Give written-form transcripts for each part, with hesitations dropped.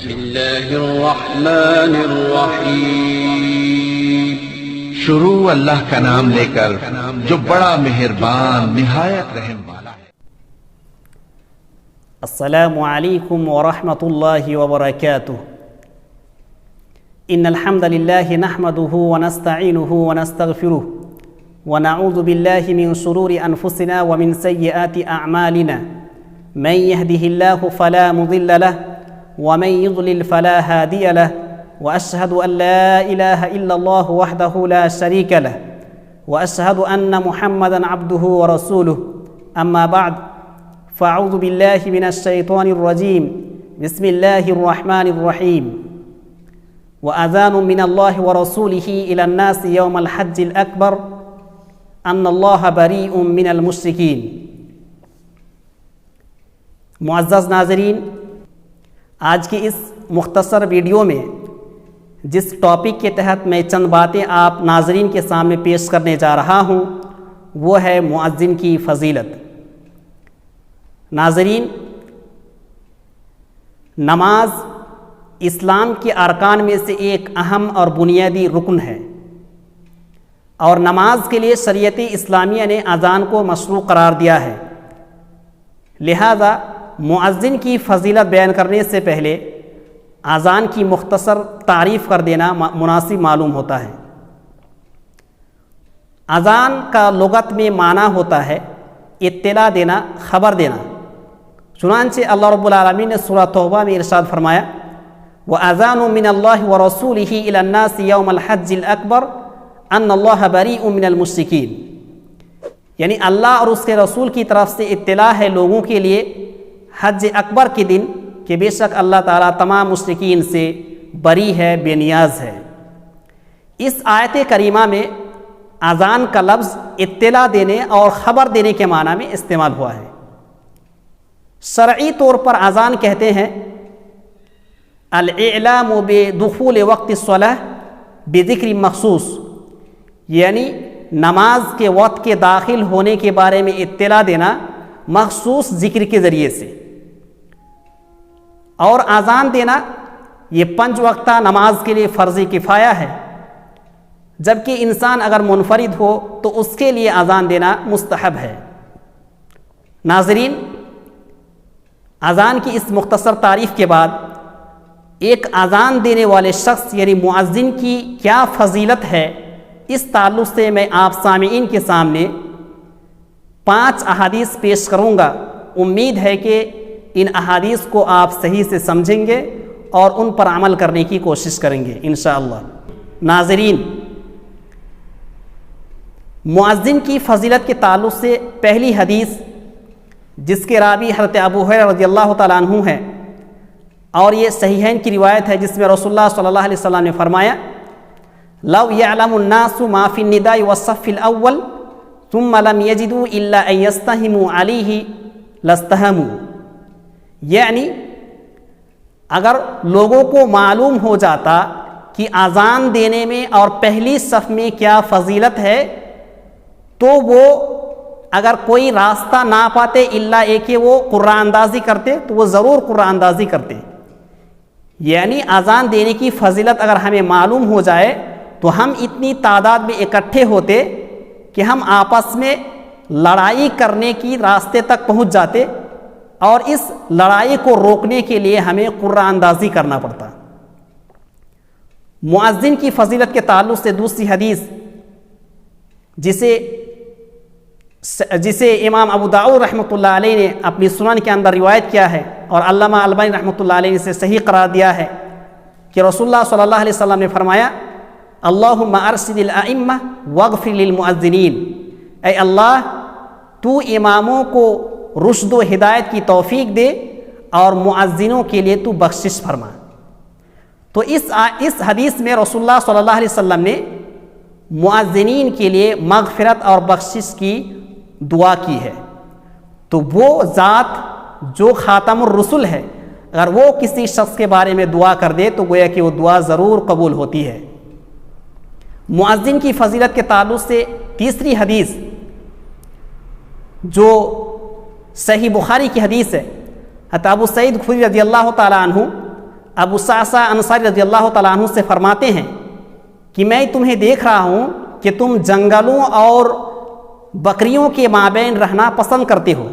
بسم اللہ الرحمن الرحیم۔ شروع اللہ کا نام لے کر جو بڑا مہربان نہایت رحم والا ہے۔ السلام علیکم ورحمۃ اللہ وبرکاتہ۔ ان الحمد للہ نحمده ونستعینه ونستغفره ونعوذ باللہ من شرور انفسنا ومن سیئات اعمالنا من يهده الله فلا مضل له ومن يضلل فلا هادي له واشهد ان لا اله الا الله وحده لا شريك له واشهد ان محمدا عبده ورسوله اما بعد فاعوذ بالله من الشيطان الرجيم بسم الله الرحمن الرحيم واذان من الله ورسوله الى الناس يوم الحج الاكبر ان الله بريء من المشركين۔ معزز ناظرین، آج کی اس مختصر ویڈیو میں جس ٹاپک کے تحت میں چند باتیں آپ ناظرین کے سامنے پیش کرنے جا رہا ہوں وہ ہے مؤذن کی فضیلت۔ ناظرین، نماز اسلام کے ارکان میں سے ایک اہم اور بنیادی رکن ہے، اور نماز کے لیے شریعت اسلامیہ نے اذان کو مشروع قرار دیا ہے۔ لہذا مؤذن کی فضیلت بیان کرنے سے پہلے اذان کی مختصر تعریف کر دینا مناسب معلوم ہوتا ہے۔ اذان کا لغت میں معنی ہوتا ہے اطلاع دینا، خبر دینا۔ چنانچہ اللہ رب العالمین نے سورہ توبہ میں ارشاد فرمایا وَأَذَانٌ مِّنَ اللَّهِ وَرَسُولِهِ إِلَى النَّاسِ يَوْمَ الْحَجِّ الْأَكْبَرِ أَنَّ اللَّهَ بَرِيءٌ مِّنَ الْمُشْرِكِينَ، یعنی اللہ اور اس کے رسول کی طرف سے اطلاع ہے لوگوں کے لیے حج اکبر کے دن کہ بے شک اللہ تعالیٰ تمام مشرکین سے بری ہے، بے نیاز ہے۔ اس آیت کریمہ میں اذان کا لفظ اطلاع دینے اور خبر دینے کے معنی میں استعمال ہوا ہے۔ شرعی طور پر اذان کہتے ہیں الاعلام بدخول وقت الصلاۃ بذکر مخصوص، یعنی نماز کے وقت کے داخل ہونے کے بارے میں اطلاع دینا مخصوص ذکر کے ذریعے سے۔ اور اذان دینا یہ 5 وقتہ نماز کے لیے فرض کفایہ ہے، جبکہ انسان اگر منفرد ہو تو اس کے لیے اذان دینا مستحب ہے۔ ناظرین، اذان کی اس مختصر تعریف کے بعد ایک اذان دینے والے شخص یعنی مؤذن کی کیا فضیلت ہے، اس تعلق سے میں آپ سامعین کے سامنے 5 احادیث پیش کروں گا۔ امید ہے کہ ان احادیث کو آپ صحیح سے سمجھیں گے اور ان پر عمل کرنے کی کوشش کریں گے انشاءاللہ۔ ناظرین، مؤذن کی فضیلت کے تعلق سے پہلی حدیث جس کے راوی حضرت ابو ہریرہ رضی اللہ تعالیٰ عنہ ہے، اور یہ صحیحین کی روایت ہے، جس میں رسول اللہ صلی اللہ علیہ وسلم نے فرمایا لو يعلم الناس ما في النداء والصف الاول ثم لم يجدوا الا ان يستهموا عليه لاستهموا، یعنی اگر لوگوں کو معلوم ہو جاتا کہ اذان دینے میں اور پہلی صف میں کیا فضیلت ہے تو وہ اگر کوئی راستہ نہ پاتے الا ایک کہ وہ قرآن اندازی کرتے تو وہ ضرور قرآن اندازی کرتے۔ یعنی اذان دینے کی فضیلت اگر ہمیں معلوم ہو جائے تو ہم اتنی تعداد میں اکٹھے ہوتے کہ ہم آپس میں لڑائی کرنے کی راستے تک پہنچ جاتے، اور اس لڑائی کو روکنے کے لیے ہمیں قرآن اندازی کرنا پڑتا۔ مؤذن کی فضیلت کے تعلق سے دوسری حدیث جسے امام ابو داؤد رحمۃ اللہ علیہ نے اپنی سنن کے اندر روایت کیا ہے اور علامہ البانی رحمۃ اللہ علیہ نے اسے صحیح قرار دیا ہے کہ رسول اللہ صلی اللہ علیہ وسلم نے فرمایا اللہم ارشد الائمہ واغفر للمؤذنین، اے اللہ تو اماموں کو رشد و ہدایت کی توفیق دے اور مؤذنوں کے لیے تو بخشش فرما۔ تو اس حدیث میں رسول اللہ صلی اللہ علیہ وسلم نے مؤذنین کے لیے مغفرت اور بخشش کی دعا کی ہے۔ تو وہ ذات جو خاتم الرسل ہے، اگر وہ کسی شخص کے بارے میں دعا کر دے تو گویا کہ وہ دعا ضرور قبول ہوتی ہے۔ مؤذن کی فضیلت کے تعلق سے تیسری حدیث جو صحیح بخاری کی حدیث ہے، حضرت ابو سعید خدری رضی اللہ تعالیٰ عنہ ابو صعصع انصاری رضی اللہ تعالیٰ عنہ سے فرماتے ہیں کہ میں تمہیں دیکھ رہا ہوں کہ تم جنگلوں اور بکریوں کے مابین رہنا پسند کرتے ہو،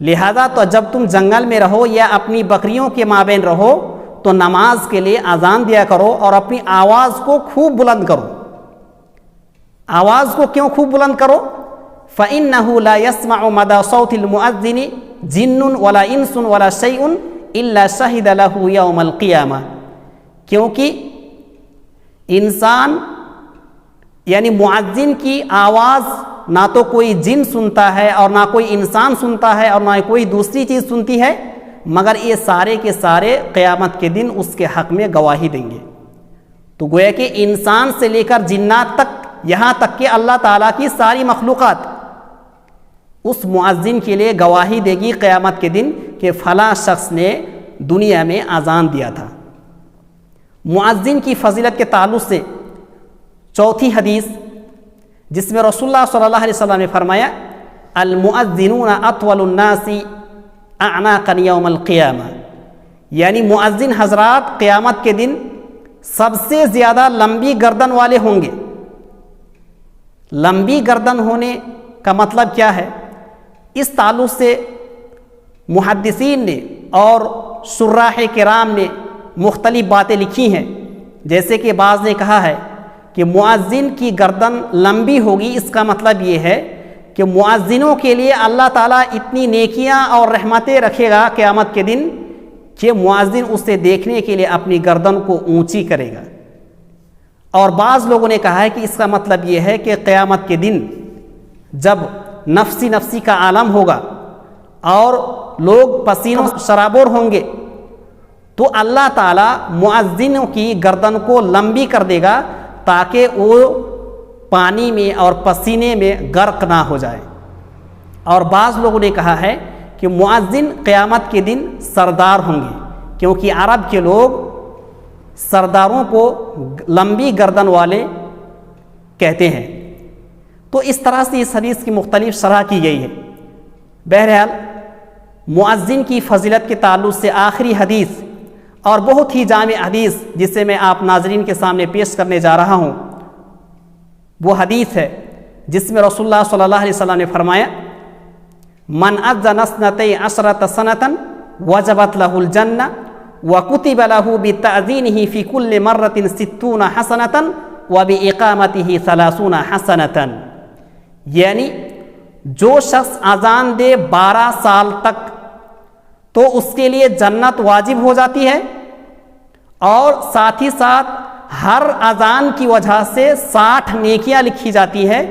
لہذا تو جب تم جنگل میں رہو یا اپنی بکریوں کے مابین رہو تو نماز کے لیے اذان دیا کرو اور اپنی آواز کو خوب بلند کرو۔ آواز کو کیوں خوب بلند کرو؟ فَإِنَّهُ لَا يَسْمَعُ مَدَى صَوْتِ الْمُؤَذِّنِ جِنٌّ وَلَا إِنسٌ وَلَا شَيْءٌ إِلَّا شَهِدَ لَهُ يَوْمَ الْقِيَامَةِ، کیونکہ انسان یعنی مؤذن کی آواز نہ تو کوئی جن سنتا ہے اور نہ کوئی انسان سنتا ہے اور نہ کوئی دوسری چیز سنتی ہے، مگر یہ سارے کے سارے قیامت کے دن اس کے حق میں گواہی دیں گے۔ تو گویا کہ انسان سے لے کر جنات تک، یہاں تک کہ اللہ تعالیٰ کی ساری مخلوقات اس مؤذن کے لیے گواہی دے گی قیامت کے دن کہ فلاں شخص نے دنیا میں اذان دیا تھا۔ مؤذن کی فضیلت کے تعلق سے چوتھی حدیث، جس میں رسول اللہ صلی اللہ علیہ وسلم نے فرمایا المؤذنون اطول الناس اعناقا یوم القیامہ، یعنی مؤذن حضرات قیامت کے دن سب سے زیادہ لمبی گردن والے ہوں گے۔ لمبی گردن ہونے کا مطلب کیا ہے؟ اس تعلق سے محدثین نے اور شراح کرام نے مختلف باتیں لکھی ہیں، جیسے کہ بعض نے کہا ہے کہ مؤذن کی گردن لمبی ہوگی، اس کا مطلب یہ ہے کہ مؤذنوں کے لیے اللہ تعالیٰ اتنی نیکیاں اور رحمتیں رکھے گا قیامت کے دن کہ مؤذن اسے دیکھنے کے لیے اپنی گردن کو اونچی کرے گا۔ اور بعض لوگوں نے کہا ہے کہ اس کا مطلب یہ ہے کہ قیامت کے دن جب نفسی نفسی کا عالم ہوگا اور لوگ پسینوں شرابور ہوں گے تو اللہ تعالیٰ مؤذنوں کی گردن کو لمبی کر دے گا تاکہ وہ پانی میں اور پسینے میں غرق نہ ہو جائے۔ اور بعض لوگوں نے کہا ہے کہ مؤذن قیامت کے دن سردار ہوں گے، کیونکہ عرب کے لوگ سرداروں کو لمبی گردن والے کہتے ہیں۔ تو اس طرح سے اس حدیث کی مختلف شرح کی گئی ہے۔ بہرحال مؤذن کی فضیلت کے تعلق سے آخری حدیث اور بہت ہی جامع حدیث جسے میں آپ ناظرین کے سامنے پیش کرنے جا رہا ہوں، وہ حدیث ہے جس میں رسول اللہ صلی اللہ علیہ وسلم نے فرمایا من اذن اثنتي عشرة سنة وجبت له الجنة وكتب له بتأذينه في كل مرة 60 حسنة وبإقامته 30 حسنة، یعنی جو شخص اذان دے 12 سال تک تو اس کے لیے جنت واجب ہو جاتی ہے، اور ساتھ ہی ساتھ ہر اذان کی وجہ سے 60 نیکیاں لکھی جاتی ہیں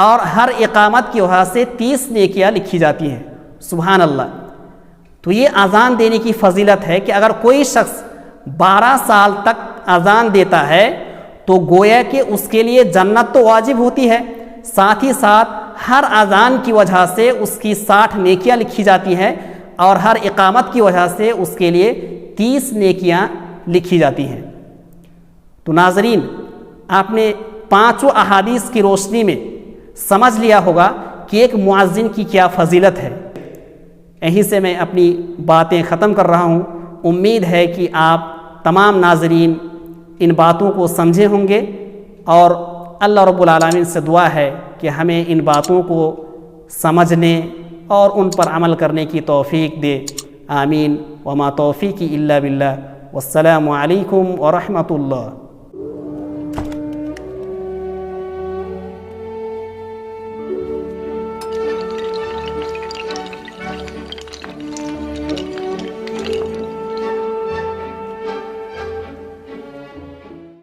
اور ہر اقامت کی وجہ سے 30 نیکیاں لکھی جاتی ہیں۔ سبحان اللہ۔ تو یہ اذان دینے کی فضیلت ہے کہ اگر کوئی شخص 12 سال تک اذان دیتا ہے تو گویا کہ اس کے لیے جنت تو واجب ہوتی ہے، ساتھ ہی ساتھ ہر اذان کی وجہ سے اس کی 60 نیکیاں لکھی جاتی ہیں اور ہر اقامت کی وجہ سے اس کے لیے 30 نیکیاں لکھی جاتی ہیں۔ تو ناظرین، آپ نے 5 احادیث کی روشنی میں سمجھ لیا ہوگا کہ ایک مؤذن کی کیا فضیلت ہے۔ یہیں سے میں اپنی باتیں ختم کر رہا ہوں۔ امید ہے کہ آپ تمام ناظرین ان باتوں کو سمجھے ہوں گے، اور اللہ رب العالمین سے دعا ہے کہ ہمیں ان باتوں کو سمجھنے اور ان پر عمل کرنے کی توفیق دے۔ آمین۔ وما توفیقی الا باللہ۔ والسلام علیکم ورحمۃ اللہ۔